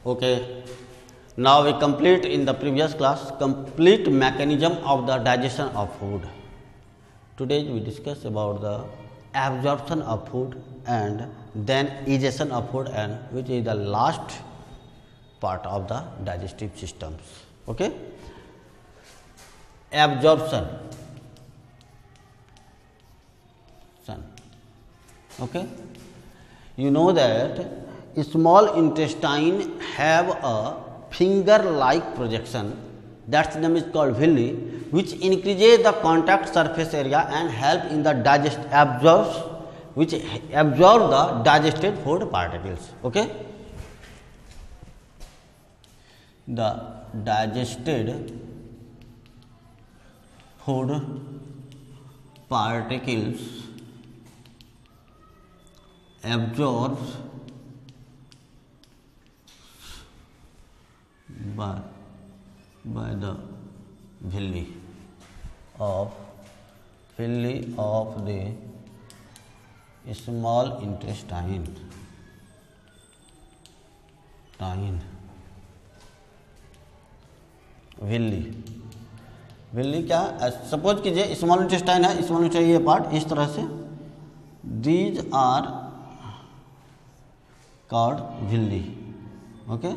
Okay. Now we complete in the previous class complete mechanism of the digestion of food. Today we discuss about the absorption of food and then digestion of food, and which is the last part of the digestive systems. Okay. Absorption. Okay. You know that small intestine have a finger-like projection, that's name is called villi, which increases the contact surface area and help in the absorb the digested food particles. Okay. The digested food particles absorbed by the villi of the small intestine. villi क्या, suppose कीजिए small intestine है, small intestine ये part इस तरह से, these are called villi. Okay.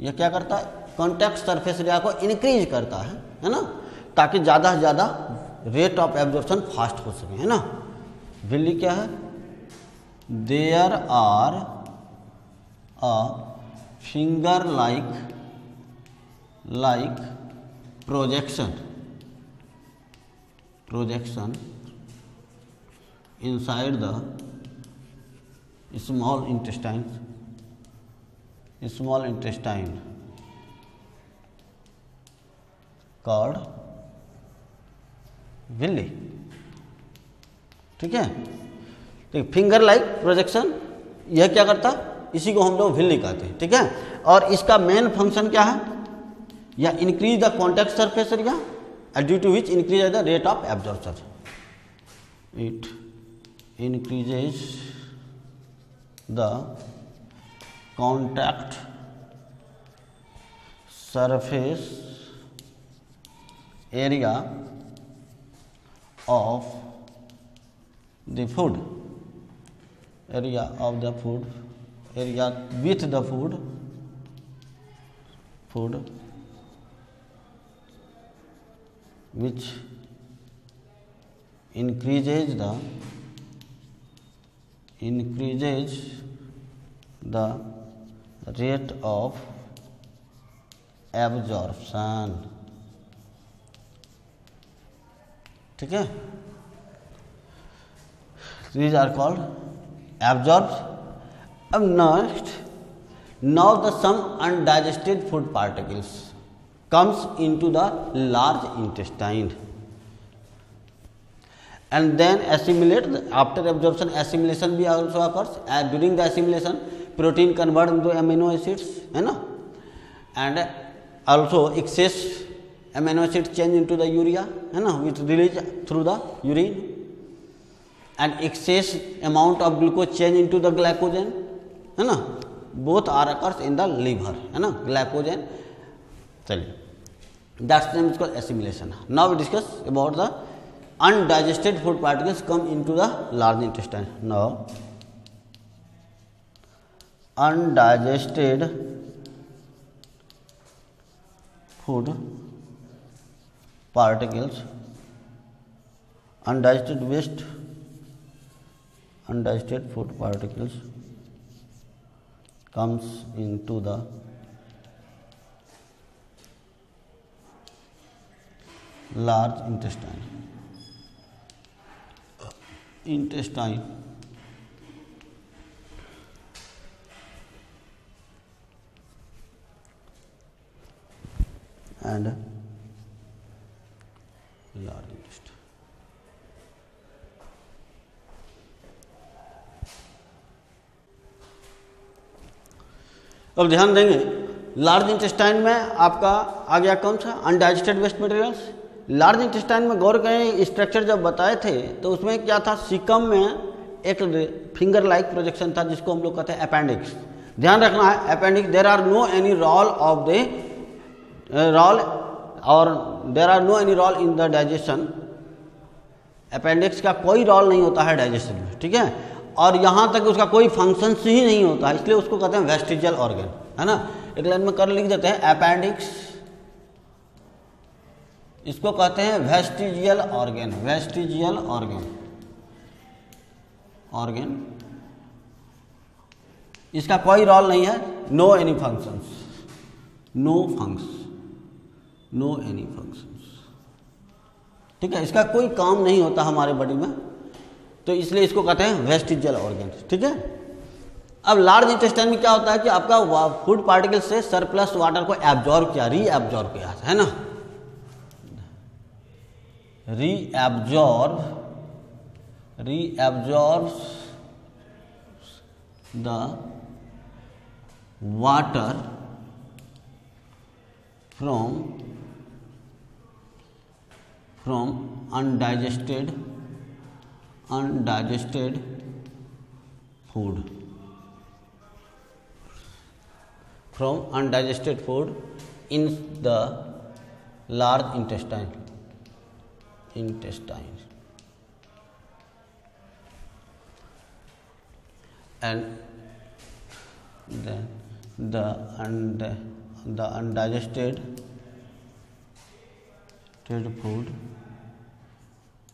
यह क्या करता है, कॉन्टैक्ट सरफेस एरिया को इंक्रीज करता है ना, ताकि ज़्यादा से ज़्यादा रेट ऑफ एब्जॉर्प्शन फास्ट हो सके, है ना. villi क्या है, there are a finger like projection inside the small intestine called villi. ठीक है. तो फिंगर लाइक प्रोजेक्शन यह क्या करता है, इसी को हम लोग villi कहते हैं. ठीक है. और इसका मेन फंक्शन क्या है, या increase the contact surface area due to which increase the rate of absorption. It increases the contact surface area of the food area with the food which increases the rate of absorption. ठीक है. These are called absorbed. अब next, now the some undigested food particles comes into the large intestine and then assimilate. After absorption, assimilation भी also occurs, and during the assimilation protein convert into amino acids, है ना, and also excess amino acids change into the urea, है ना, which release through the urine, and excess amount of glucose change into the glycogen, है ना, both are occurs in the liver, है ना, glycogen. चलिए, that's name is called assimilation. Now we discuss about the undigested food particles come into the large intestine. Now undigested food particles, undigested food particles comes into the large intestine and large intestine. अब ध्यान देंगे, large intestine में आपका आ गया कौन सा, undigested waste materials. Large intestine में गौर करें, स्ट्रक्चर जब बताए थे तो उसमें क्या था, सीकम में एक फिंगर लाइक प्रोजेक्शन था जिसको हम लोग कहते हैं अपेंडिक्स। ध्यान रखना है appendix, there are no any role of the role और there are no any role in the digestion. Appendix का कोई रोल नहीं होता है डाइजेशन में, ठीक है, और यहाँ तक उसका कोई फंक्शन ही नहीं होता है, इसलिए उसको कहते हैं वेस्टिजियल ऑर्गन, है ना। एक लाइन में कर लिख देते हैं अपेंडिक्स, इसको कहते हैं vestigial organ, vestigial organ, organ इसका कोई रोल नहीं है, no any functions, no function, no any functions, ठीक है, इसका कोई काम नहीं होता हमारे बॉडी में, तो इसलिए इसको कहते हैं वेस्टिजियल ऑर्गन, ठीक है। अब लार्ज इंटेस्टाइन में क्या होता है कि आपका फूड पार्टिकल से सरप्लस वाटर को एब्जॉर्ब किया, रीएब्जॉर्ब किया, है ना, reabsorb the water from undigested food, from undigested food in the large intestine, and then the undigested food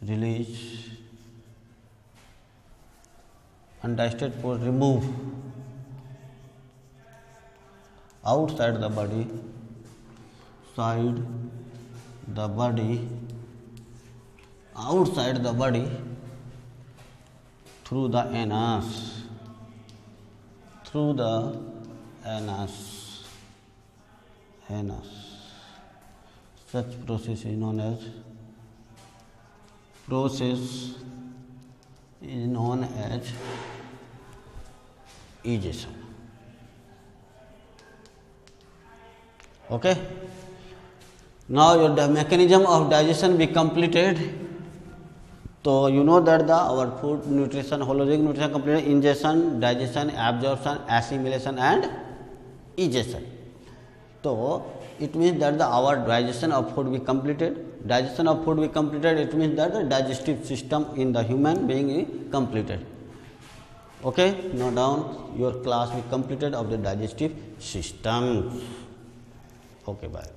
release, undigested food remove outside the body, outside the body through the anus, Such process is known as egestion. Okay. Now your mechanism of digestion be completed. So you know that our food nutrition, hologic nutrition completed: ingestion, digestion, absorption, assimilation, and egestion. So it means that our digestion of food be completed. Digestion of food be completed, it means that the digestive system in the human being is completed. Okay, now down your class be completed of the digestive system. Okay, bye.